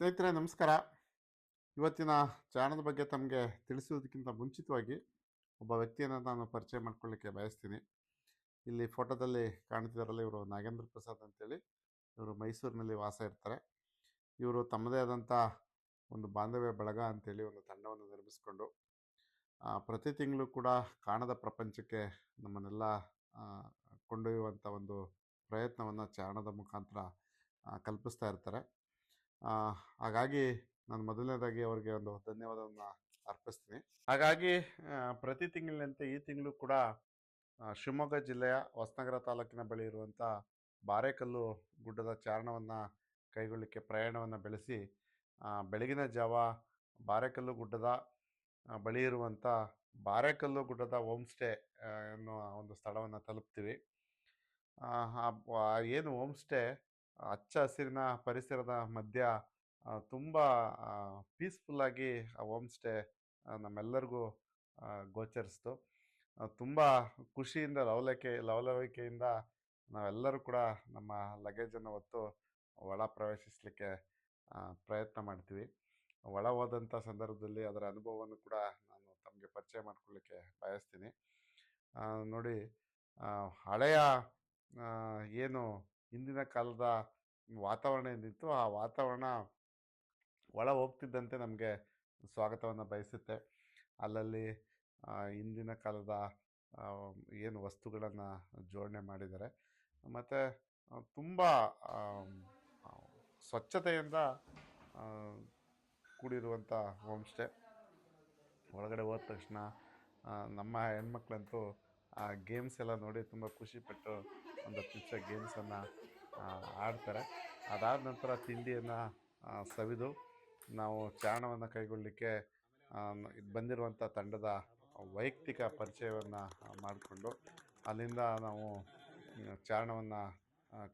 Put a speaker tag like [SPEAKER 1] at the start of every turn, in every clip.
[SPEAKER 1] ಸ್ನೇಹಿತರೆ ನಮಸ್ಕಾರ. ಇವತ್ತಿನ ಚಾನಲ್ ಬಗ್ಗೆ ತಮಗೆ ತಿಳಿಸುವುದಕ್ಕಿಂತ ಮುಂಚಿತವಾಗಿ ಒಬ್ಬ ವ್ಯಕ್ತಿಯನ್ನು ನಾನು ಪರಿಚಯ ಮಾಡ್ಕೊಳ್ಳಿಕ್ಕೆ ಬಯಸ್ತೀನಿ. ಇಲ್ಲಿ ಫೋಟೋದಲ್ಲಿ ಕಾಣ್ತಿದ್ದಾರಲ್ಲ, ಇವರು ನಾಗೇಂದ್ರ ಪ್ರಸಾದ್ ಅಂತೇಳಿ. ಇವರು ಮೈಸೂರಿನಲ್ಲಿ ವಾಸ ಇರ್ತಾರೆ. ಇವರು ತಮ್ಮದೇ ಆದಂಥ ಒಂದು ಬಾಂಧವ್ಯ ಬಳಗ ಅಂತೇಳಿ ಒಂದು ತಂಡವನ್ನು ನಿರ್ಮಿಸಿಕೊಂಡು ಪ್ರತಿ ತಿಂಗಳು ಕೂಡ ಕಾಣದ ಪ್ರಪಂಚಕ್ಕೆ ನಮ್ಮನ್ನೆಲ್ಲ ಕೊಂಡೊಯ್ಯುವಂಥ ಒಂದು ಪ್ರಯತ್ನವನ್ನು ಚಾರಣದ ಮುಖಾಂತರ ಕಲ್ಪಿಸ್ತಾ ಇರ್ತಾರೆ. ಹಾಗಾಗಿ ನಾನು ಮೊದಲನೇದಾಗಿ ಅವರಿಗೆ ಒಂದು ಧನ್ಯವಾದವನ್ನು ಅರ್ಪಿಸ್ತೀನಿ. ಹಾಗಾಗಿ ಪ್ರತಿ ತಿಂಗಳಿನಂತೆ ಈ ತಿಂಗಳು ಕೂಡ ಶಿವಮೊಗ್ಗ ಜಿಲ್ಲೆಯ ಹೊಸನಗರ ತಾಲೂಕಿನ ಬಳಿ ಇರುವಂಥ ಬಾರೇಕಲ್ಲು ಗುಡ್ಡದ ಚಾರಣವನ್ನು ಕೈಗೊಳ್ಳಲಿಕ್ಕೆ ಪ್ರಯಾಣವನ್ನು ಬೆಳೆಸಿ ಬೆಳಗಿನ ಜಾವ ಬಾರೇಕಲ್ಲು ಗುಡ್ಡದ ಬಳಿ ಇರುವಂಥ ಬಾರೇಕಲ್ಲು ಗುಡ್ಡದ ಹೋಮ್ ಸ್ಟೇ ಎನ್ನುವ ಒಂದು ಸ್ಥಳವನ್ನು ತಲುಪ್ತೀವಿ. ಏನು ಹೋಮ್ ಸ್ಟೇ ಹಚ್ಚ ಹಸಿರಿನ ಪರಿಸರದ ಮಧ್ಯ ತುಂಬ ಪೀಸ್ಫುಲ್ಲಾಗಿ ಆ ಹೋಮ್ ಸ್ಟೇ ನಮ್ಮೆಲ್ಲರಿಗೂ ಗೋಚರಿಸ್ತು. ತುಂಬ ಖುಷಿಯಿಂದ ಲವಲವಿಕೆಯಿಂದ ನಾವೆಲ್ಲರೂ ಕೂಡ ನಮ್ಮ ಲಗೇಜನ್ನು ಹೊತ್ತು ಒಳ ಪ್ರವೇಶಿಸಲಿಕ್ಕೆ ಪ್ರಯತ್ನ ಮಾಡ್ತೀವಿ. ಒಳ ಹೋದಂಥ ಸಂದರ್ಭದಲ್ಲಿ ಅದರ ಅನುಭವವನ್ನು ಕೂಡ ನಾನು ತಮಗೆ ಪರಿಚಯ ಮಾಡ್ಕೊಳ್ಳಿಕ್ಕೆ ಬಯಸ್ತೀನಿ. ನೋಡಿ, ಹಳೆಯ ಏನು ಹಿಂದಿನ ಕಾಲದ ವಾತಾವರಣ ಏನಿತ್ತು, ಆ ವಾತಾವರಣ ಒಳ ಹೋಗ್ತಿದ್ದಂತೆ ನಮಗೆ ಸ್ವಾಗತವನ್ನು ಬಯಸುತ್ತೆ. ಅಲ್ಲಲ್ಲಿ ಹಿಂದಿನ ಕಾಲದ ಏನು ವಸ್ತುಗಳನ್ನು ಜೋಡಣೆ ಮಾಡಿದ್ದಾರೆ, ಮತ್ತು ತುಂಬ ಸ್ವಚ್ಛತೆಯಿಂದ ಕೂಡಿರುವಂಥ ಹೋಮ್ ಸ್ಟೇ. ಒಳಗಡೆ ಹೋದ ತಕ್ಷಣ ನಮ್ಮ ಹೆಣ್ಮಕ್ಳಂತೂ ಆ ಗೇಮ್ಸ್ ಎಲ್ಲ ನೋಡಿ ತುಂಬ ಖುಷಿಪಟ್ಟು ಒಂದು ನಿಮಿಷ ಗೇಮ್ಸನ್ನು ಆಡ್ತಾರೆ. ಅದಾದ ನಂತರ ತಿಂಡಿಯನ್ನು ಸವಿದು ನಾವು ಚಾರಣವನ್ನು ಕೈಗೊಳ್ಳಲಿಕ್ಕೆ ಬಂದಿರುವಂಥ ತಂಡದ ವೈಯಕ್ತಿಕ ಪರಿಚಯವನ್ನು ಮಾಡಿಕೊಂಡು ಅಲ್ಲಿಂದ ನಾವು ಚಾರಣವನ್ನು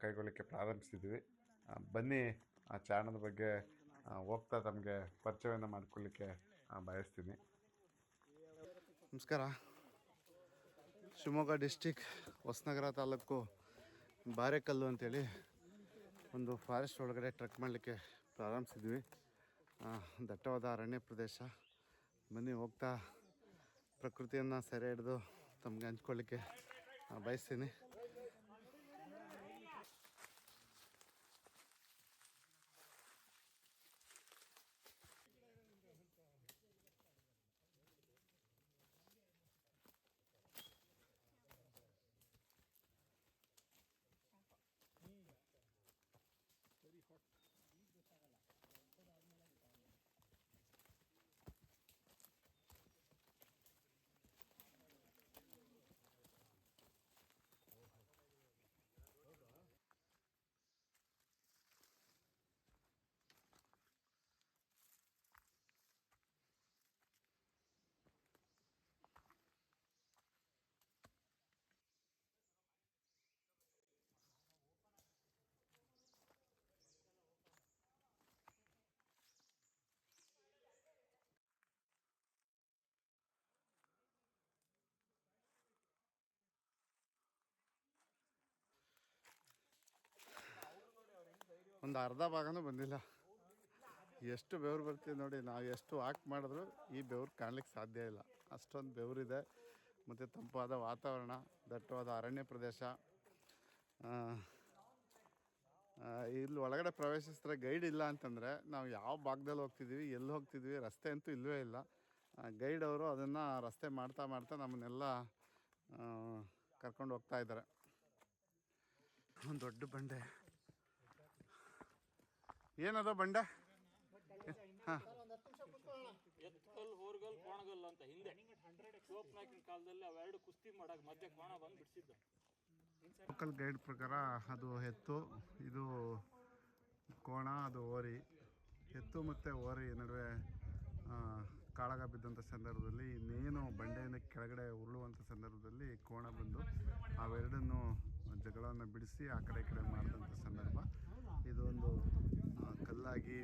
[SPEAKER 1] ಕೈಗೊಳ್ಳಲಿಕ್ಕೆ ಪ್ರಾರಂಭಿಸಿದ್ವಿ. ಬನ್ನಿ, ಆ ಚಾರಣದ ಬಗ್ಗೆ ಹೋಗ್ತಾ ತಮಗೆ ಪರಿಚಯವನ್ನು ಮಾಡಿಕೊಳ್ಳಿಕ್ಕೆ ಬಯಸ್ತೀನಿ. ನಮಸ್ಕಾರ. ಶಿವಮೊಗ್ಗ ಡಿಸ್ಟಿಕ್ ಹೊಸನಗರ ತಾಲೂಕು ಬಾರೇಕಲ್ಲು ಅಂತೇಳಿ ಒಂದು ಫಾರೆಸ್ಟ್ ಒಳಗಡೆ ಟ್ರೆಕ್ ಮಾಡಲಿಕ್ಕೆ ಪ್ರಾರಂಭಿಸಿದ್ವಿ. ದಟ್ಟವಾದ ಅರಣ್ಯ ಪ್ರದೇಶ. ಬನ್ನಿ, ಹೋಗ್ತಾ ಪ್ರಕೃತಿಯನ್ನು ಸೆರೆ ಹಿಡಿದು ತಮಗೆ ಹಂಚ್ಕೊಳ್ಳಿಕ್ಕೆ ಬಯಸ್ತೀನಿ. ಒಂದು ಅರ್ಧ ಭಾಗನೂ ಬಂದಿಲ್ಲ. ಎಷ್ಟು ಬೆವರು ಬರ್ತೀವಿ ನೋಡಿ. ನಾವು ಎಷ್ಟು ವಾಕ್ ಮಾಡಿದ್ರು ಈ ಬೆವರು ಕಾಣಲಿಕ್ಕೆ ಸಾಧ್ಯ ಇಲ್ಲ. ಅಷ್ಟೊಂದು ಬೆವರಿದೆ. ಮತ್ತು ತಂಪಾದ ವಾತಾವರಣ, ದಟ್ಟವಾದ ಅರಣ್ಯ ಪ್ರದೇಶ. ಇಲ್ಲಿ ಒಳಗಡೆ ಪ್ರವೇಶಿಸಿದ್ರೆ ಗೈಡ್ ಇಲ್ಲ ಅಂತಂದರೆ ನಾವು ಯಾವ ಭಾಗದಲ್ಲಿ ಹೋಗ್ತಿದ್ದೀವಿ, ಎಲ್ಲಿ ಹೋಗ್ತಿದ್ವಿ, ರಸ್ತೆ ಅಂತೂ ಇಲ್ಲವೇ ಇಲ್ಲ. ಗೈಡ್ ಅವರು ಅದನ್ನು ರಸ್ತೆ ಮಾಡ್ತಾ ನಮ್ಮನ್ನೆಲ್ಲ ಕರ್ಕೊಂಡು ಹೋಗ್ತಾ ಇದ್ದಾರೆ. ಒಂದು ದೊಡ್ಡ ಬಂಡೆ. ಏನದ ಬಂಡೆ? ಹಾಂ,
[SPEAKER 2] ಎತ್ಕಲ್ ಹೋರ್ಗಲ್ ಕೋಣಗಲ್ ಅಂತ ಹಿಂದೆ ಶಿವಪ್ಪನಾಯಕನ ಕಾಲದಲ್ಲಿ ಅವೆರಡು ಕುಸ್ತಿ ಮಾಡಾಕ ಮಧ್ಯೆ ಕೋಣ ಬಂದು ಬಿಡಿಸಿದ್ದ.
[SPEAKER 1] ಲೋಕಲ್ ಗೈಡ್ ಪ್ರಕಾರ ಅದು ಎತ್ತು, ಇದು ಕೋಣ, ಅದು ಓರಿ. ಎತ್ತು ಮತ್ತು ಓರಿ ನಡುವೆ ಕಾಳಗ ಬಿದ್ದಂಥ ಸಂದರ್ಭದಲ್ಲಿ, ಇನ್ನೇನು ಬಂಡೆಯಿಂದ ಕೆಳಗಡೆ ಉರುಳುವಂಥ ಸಂದರ್ಭದಲ್ಲಿ ಕೋಣ ಬಂದು ಅವೆರಡನ್ನು ಜಗಳವನ್ನು ಬಿಡಿಸಿ ಆ ಕಡೆ ಈ ಕಡೆ ಮಾಡಿದಂಥ ಸಂದರ್ಭ. ಇದೊಂದು ಕಲ್ಲಾಗಿ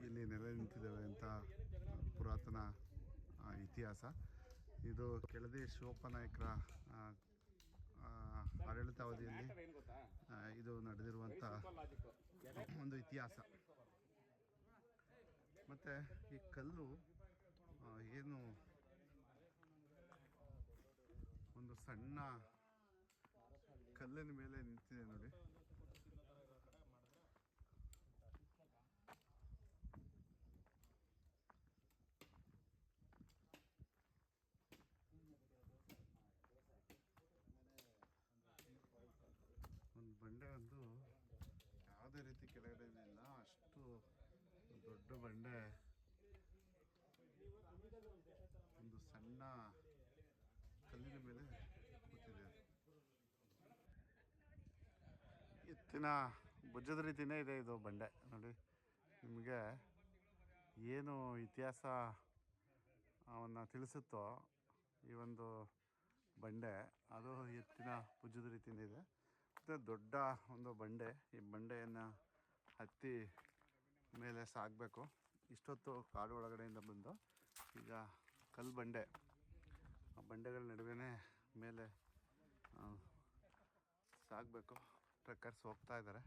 [SPEAKER 1] ಇಲ್ಲಿ ನೆಲೆ ನಿಂತಿದ್ದಾವೆ ಅಂತ ಪುರಾತನ ಇತಿಹಾಸ. ಇದು ಕೆಳದಿ ಶಿವಪ್ಪ ನಾಯಕರ ಆಡಳಿತಾವಧಿಯಲ್ಲಿ ಇದು ನಡೆದಿರುವಂಥ ಒಂದು ಇತಿಹಾಸ. ಮತ್ತು ಈ ಕಲ್ಲು ಏನು ಒಂದು ಸಣ್ಣ ಕಲ್ಲಿನ ಮೇಲೆ ನಿಂತಿದೆ ನೋಡಿ. ಒಂದು ಬಂಡೆ ಒಂದು ಯಾವುದೇ ರೀತಿ ಕೆಳಗಡೆ ಇಲ್ಲ, ಅಷ್ಟು ದೊಡ್ಡ ಬಂಡೆ ಒಂದು ಸಣ್ಣ ಕಲ್ಲಿನ ಮೇಲೆ ಕೂತಿದೆ. ಎತ್ತಿನ ಭುಜದ ರೀತಿಯೇ ಇದೆ ಇದು ಬಂಡೆ ನೋಡಿ. ನಿಮಗೆ ಏನು ಇತಿಹಾಸ ಅವನ್ನು ತಿಳಿಸುತ್ತೋ ಈ ಒಂದು ಬಂಡೆ, ಅದು ಎತ್ತಿನ ಭುಜದ ರೀತಿಯೇ ಇದೆ. ಮತ್ತು ದೊಡ್ಡ ಒಂದು ಬಂಡೆ. ಈ ಬಂಡೆಯನ್ನು ಹತ್ತಿ ಮೇಲೆ ಸಾಗಬೇಕು. ಇಷ್ಟೊತ್ತು ಕಾಡು ಒಳಗಡೆಯಿಂದ ಬಂದು ಈಗ ಕಲ್ಲು ಬಂಡೆ, ಆ ಬಂಡೆಗಳ ನಡುವೆ ಮೇಲೆ ಸಾಗಬೇಕು. ಟ್ರೆಕ್ಕರ್ಸ್ ಹೋಗ್ತಾ ಇದ್ದಾರೆ.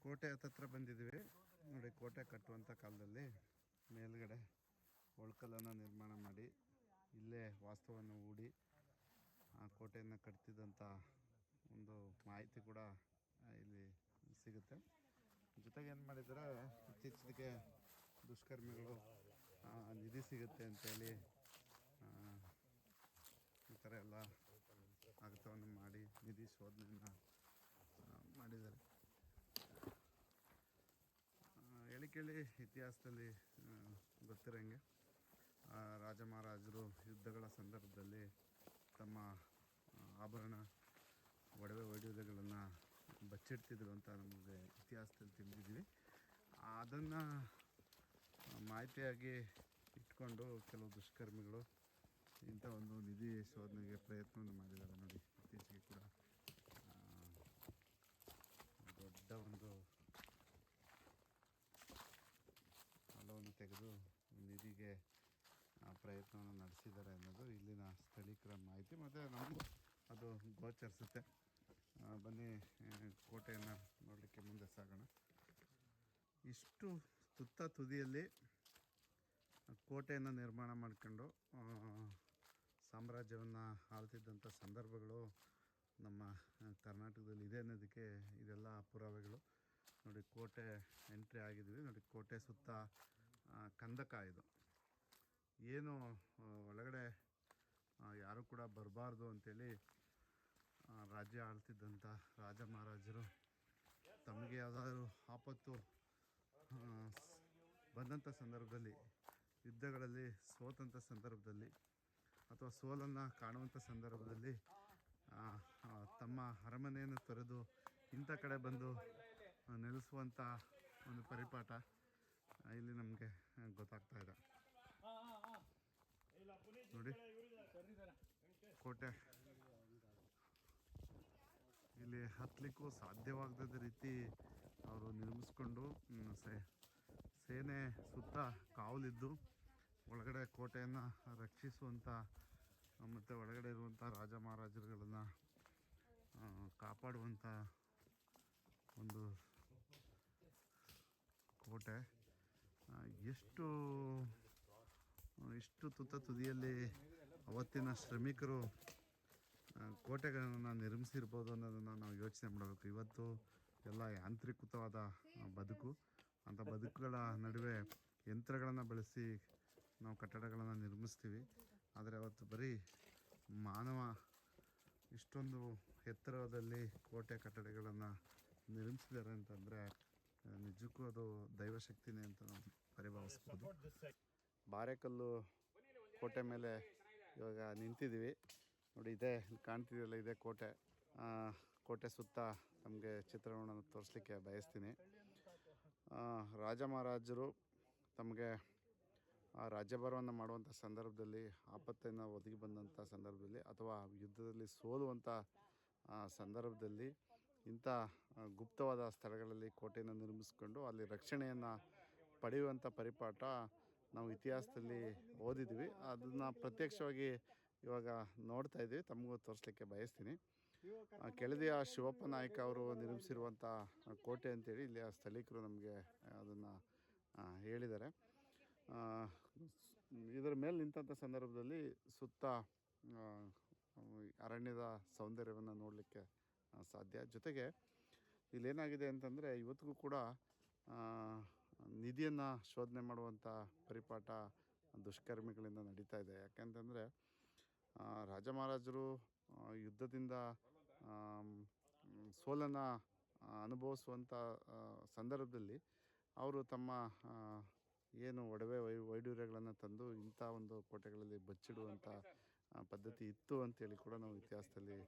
[SPEAKER 1] ಕೋಟೆ ಹತ್ತತ್ರ ಬಂದಿದ್ದೀವಿ ನೋಡಿ. ಕೋಟೆ ಕಟ್ಟುವಂಥ ಕಾಲದಲ್ಲಿ ಮೇಲ್ಗಡೆ ಒಳ್ಕಲ್ಲನ್ನು ನಿರ್ಮಾಣ ಮಾಡಿ ಇಲ್ಲೇ ವಾಸ್ತುವನ್ನು ಹೂಡಿ ಆ ಕೋಟೆಯನ್ನು ಕಟ್ತಿದ್ದಂಥ ಒಂದು ಮಾಹಿತಿ ಕೂಡ ಇಲ್ಲಿ ಸಿಗುತ್ತೆ. ಜೊತೆಗೆ ಏನು ಮಾಡಿದರೆ, ಇತ್ತೀಚೆಗೆ ದುಷ್ಕರ್ಮಿಗಳು ನಿಧಿ ಸಿಗುತ್ತೆ ಅಂತೇಳಿ ಈ ಥರ ಎಲ್ಲ ಅಗತ್ಯವನ್ನು ಮಾಡಿ ನಿಧಿ ಶೋಧನೆಯನ್ನು ಮಾಡಿದ್ದಾರೆ. ಹೇಳಿ ಕೇಳಿ ಇತಿಹಾಸದಲ್ಲಿ ಗೊತ್ತಿರೋಂಗೆ ರಾಜ ಮಹಾರಾಜರು ಯುದ್ಧಗಳ ಸಂದರ್ಭದಲ್ಲಿ ತಮ್ಮ ಆಭರಣ ಒಡವೆ ವೈಡೂರ್ಯಗಳನ್ನು ಬಚ್ಚಿಡ್ತಿದ್ರು ಅಂತ ನಮಗೆ ಇತಿಹಾಸದಲ್ಲಿ ತಿಳಿದಿದ್ದೀವಿ. ಅದನ್ನು ಮಾಹಿತಿಯಾಗಿ ಇಟ್ಕೊಂಡು ಕೆಲವು ದುಷ್ಕರ್ಮಿಗಳು ಇಂಥ ಒಂದು ನಿಧಿ ಶೋಧನೆಗೆ ಪ್ರಯತ್ನವನ್ನು ಮಾಡಿದ್ದಾರೆ ನೋಡಿ. ಇತ್ತೀಚೆಗೆ ಕೂಡ ದೊಡ್ಡ ಒಂದು ಹಲವನ್ನು ತೆಗೆದು ನಿಧಿಗೆ ಪ್ರಯತ್ನವನ್ನು ನಡೆಸಿದ್ದಾರೆ ಅನ್ನೋದು ಇಲ್ಲಿನ ಸ್ಥಳೀಕರ ಮಾಹಿತಿ. ಮತ್ತು ನಮಗೂ ಅದು ಗೋಚರಿಸುತ್ತೆ. ಬನ್ನಿ ಕೋಟೆಯನ್ನು ನೋಡಲಿಕ್ಕೆ ಮುಂದೆ ಸಾಗೋಣ. ಇಷ್ಟು ತುತ್ತ ತುದಿಯಲ್ಲಿ ಕೋಟೆಯನ್ನು ನಿರ್ಮಾಣ ಮಾಡ್ಕೊಂಡು ಸಾಮ್ರಾಜ್ಯವನ್ನು ಆಳ್ತಿದ್ದಂಥ ಸಂದರ್ಭಗಳು ನಮ್ಮ ಕರ್ನಾಟಕದಲ್ಲಿ ಇದೆ ಅನ್ನೋದಕ್ಕೆ ಇದೆಲ್ಲ ಪುರಾವೆಗಳು ನೋಡಿ. ಕೋಟೆ ಎಂಟ್ರಿ ಆಗಿದ್ವಿ ನೋಡಿ. ಕೋಟೆ ಸುತ್ತ ಕಂದಕ ಇದು. ಏನು ಒಳಗಡೆ ಯಾರೂ ಕೂಡ ಬರಬಾರ್ದು ಅಂಥೇಳಿ ರಾಜ್ಯ ಆಳ್ತಿದ್ದಂಥ ರಾಜ ಮಹಾರಾಜರು ತಮಗೆ ಯಾವುದಾದ್ರೂ ಆಪತ್ತು ಬಂದಂಥ ಸಂದರ್ಭದಲ್ಲಿ, ಯುದ್ಧಗಳಲ್ಲಿ ಸೋತಂಥ ಸಂದರ್ಭದಲ್ಲಿ ಅಥವಾ ಸೋಲನ್ನು ಕಾಣುವಂಥ ಸಂದರ್ಭದಲ್ಲಿ ತಮ್ಮ ಅರಮನೆಯನ್ನು ತೊರೆದು ಇಂಥ ಕಡೆ ಬಂದು ನೆಲೆಸುವಂಥ ಒಂದು ಪರಿಪಾಠ ಇಲ್ಲಿ ನಮಗೆ ಗೊತ್ತಾಗ್ತಾ ಇದೆ ನೋಡಿ. ಕೋಟೆ ಇಲ್ಲಿ ಹತ್ತಲಿಕ್ಕೂ ಸಾಧ್ಯವಾಗದ ರೀತಿ ಅವರು ನಿರ್ಮಿಸ್ಕೊಂಡು ಸೇನೆ ಸುತ್ತ ಕಾವಲಿದ್ದು ಒಳಗಡೆ ಕೋಟೆಯನ್ನು ರಕ್ಷಿಸುವಂಥ ಮತ್ತು ಒಳಗಡೆ ಇರುವಂಥ ರಾಜ ಮಹಾರಾಜರುಗಳನ್ನು ಕಾಪಾಡುವಂಥ ಒಂದು ಕೋಟೆ. ಇಷ್ಟು ತುತ್ತ ತುದಿಯಲ್ಲಿ ಅವತ್ತಿನ ಶ್ರಮಿಕರು ಕೋಟೆಗಳನ್ನು ನಿರ್ಮಿಸಿರ್ಬೋದು ಅನ್ನೋದನ್ನು ನಾವು ಯೋಚನೆ ಮಾಡಬೇಕು. ಇವತ್ತು ಎಲ್ಲ ಯಾಂತ್ರೀಕೃತವಾದ ಬದುಕು. ಅಂಥ ಬದುಕುಗಳ ನಡುವೆ ಯಂತ್ರಗಳನ್ನು ಬಳಸಿ ನಾವು ಕಟ್ಟಡಗಳನ್ನು ನಿರ್ಮಿಸ್ತೀವಿ. ಆದರೆ ಅವತ್ತು ಬರೀ ಮಾನವ ಇಷ್ಟೊಂದು ಎತ್ತರದಲ್ಲಿ ಕೋಟೆ ಕಟ್ಟಡಗಳನ್ನು ನಿರ್ಮಿಸಿದ್ದಾರೆ ಅಂತಂದರೆ ನಿಜಕ್ಕೂ ಅದು ದೈವಶಕ್ತಿನೇ ಅಂತ ನಾವು ಪರಿಭಾವಿಸ್ಬೋದು. ಬಾರೆಕಲ್ಲು ಕೋಟೆ ಮೇಲೆ ಇವಾಗ ನಿಂತಿದ್ದೀವಿ ನೋಡಿ. ಇದೇ ಕಾಣ್ತಿದೆಯಲ್ಲ, ಇದೇ ಕೋಟೆ. ಕೋಟೆ ಸುತ್ತ ನಮಗೆ ಚಿತ್ರಣವನ್ನು ತೋರಿಸ್ಲಿಕ್ಕೆ ಬಯಸ್ತೀನಿ. ರಾಜ ಮಹಾರಾಜರು ತಮಗೆ ರಾಜ್ಯಭಾರವನ್ನು ಮಾಡುವಂಥ ಸಂದರ್ಭದಲ್ಲಿ, ಆಪತ್ತನ್ನು ಒದಗಿ ಬಂದಂಥ ಸಂದರ್ಭದಲ್ಲಿ ಅಥವಾ ಯುದ್ಧದಲ್ಲಿ ಸೋಲುವಂಥ ಸಂದರ್ಭದಲ್ಲಿ ಇಂಥ ಗುಪ್ತವಾದ ಸ್ಥಳಗಳಲ್ಲಿ ಕೋಟೆಯನ್ನು ನಿರ್ಮಿಸ್ಕೊಂಡು ಅಲ್ಲಿ ರಕ್ಷಣೆಯನ್ನು ಪಡೆಯುವಂಥ ಪರಿಪಾಠ ನಾವು ಇತಿಹಾಸದಲ್ಲಿ ಓದಿದ್ವಿ. ಅದನ್ನು ಪ್ರತ್ಯಕ್ಷವಾಗಿ ಇವಾಗ ನೋಡ್ತಾ ಇದ್ದೀವಿ, ತಮಗೂ ತೋರಿಸ್ಲಿಕ್ಕೆ ಬಯಸ್ತೀನಿ. ಕೆಳದಿಯ ಶಿವಪ್ಪ ನಾಯಕ ಅವರು ನಿರ್ಮಿಸಿರುವಂಥ ಕೋಟೆ ಅಂತೇಳಿ ಇಲ್ಲಿಯ ಸ್ಥಳೀಕರು ನಮಗೆ ಅದನ್ನು ಹೇಳಿದ್ದಾರೆ. ಇದರ ಮೇಲೆ ನಿಂತಹ ಸಂದರ್ಭದಲ್ಲಿ ಸುತ್ತ ಅರಣ್ಯದ ಸೌಂದರ್ಯವನ್ನು ನೋಡಲಿಕ್ಕೆ ಸಾಧ್ಯ. ಜೊತೆಗೆ ಇಲ್ಲೇನಾಗಿದೆ ಅಂತಂದರೆ ಇವತ್ತಿಗೂ ಕೂಡ ನಿಧಿಯನ್ನು ಶೋಧನೆ ಮಾಡುವಂಥ ಪರಿಪಾಠ ದುಷ್ಕರ್ಮಿಗಳಿಂದ ನಡೀತಾ ಇದೆ. ಯಾಕೆಂತಂದರೆ ರಾಜ ಮಹಾರಾಜರು ಯುದ್ಧದಿಂದ ಸೋಲನ್ನು ಅನುಭವಿಸುವಂಥ ಸಂದರ್ಭದಲ್ಲಿ ಅವರು ತಮ್ಮ ಏನು ಒಡವೆ ವೈಡೂರ್ಯಗಳನ್ನು ತಂದು ಇಂಥ ಒಂದು ಕೋಟೆಗಳಲ್ಲಿ ಬಚ್ಚಿಡುವಂಥ ಪದ್ಧತಿ ಇತ್ತು ಅಂತೇಳಿ ಕೂಡ ನಾವು ಇತಿಹಾಸದಲ್ಲಿ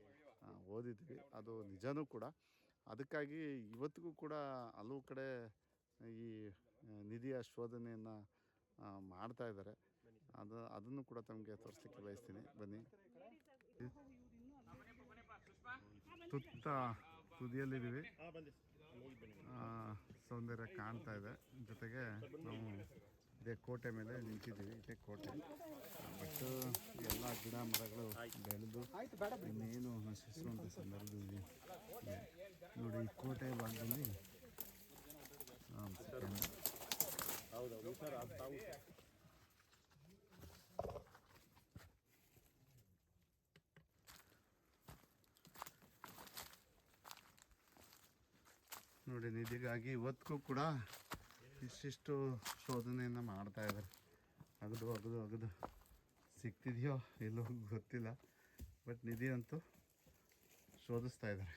[SPEAKER 1] ಓದಿದ್ವಿ. ಅದು ನಿಜವೂ ಕೂಡ. ಅದಕ್ಕಾಗಿ ಇವತ್ತಿಗೂ ಕೂಡ ಹಲವು ಕಡೆ ಈ ನಿಧಿಯ ಶೋಧನೆಯನ್ನು ಮಾಡ್ತಾ ಇದ್ದಾರೆ. ಅದನ್ನು ಕೂಡ ತಮಗೆ ತೋರಿಸ್ಲಿಕ್ಕೆ ಬಯಸ್ತೀನಿ. ಬನ್ನಿ. ತುತ್ತ ತುದಿಯಲ್ಲಿದ್ದೀವಿ. ಸೌಂದರ್ಯ ಕಾಣ್ತಾ ಇದೆ. ಜೊತೆಗೆ ನಾವು ಇದೇ ಕೋಟೆ ಮೇಲೆ ನಿಂತಿದ್ದೀವಿ. ಇದೇ ಕೋಟೆ. ಬಟ್ ಎಲ್ಲ ಗಿಡ ಮರಗಳು ಬೆಳೆದು ಇನ್ನೇನು ನಶಿಸುವಂಥ ಸಂದರ್ಭದಲ್ಲಿ ನೋಡಿ. ಈ ಕೋಟೆ ಭಾಗದಲ್ಲಿ ನೋಡಿ, ನಿಧಿಗಾಗಿ ಇವತ್ತಿಗೂ ಕೂಡ ಇಷ್ಟಿಷ್ಟು ಶೋಧನೆಯನ್ನು ಮಾಡ್ತಾ ಇದ್ದಾರೆ. ಅಗದು ಸಿಗ್ತಿದೆಯೋ ಎಲ್ಲೋ ಗೊತ್ತಿಲ್ಲ. ಬಟ್ ನಿಧಿ ಅಂತೂ ಶೋಧಿಸ್ತಾ ಇದ್ದಾರೆ.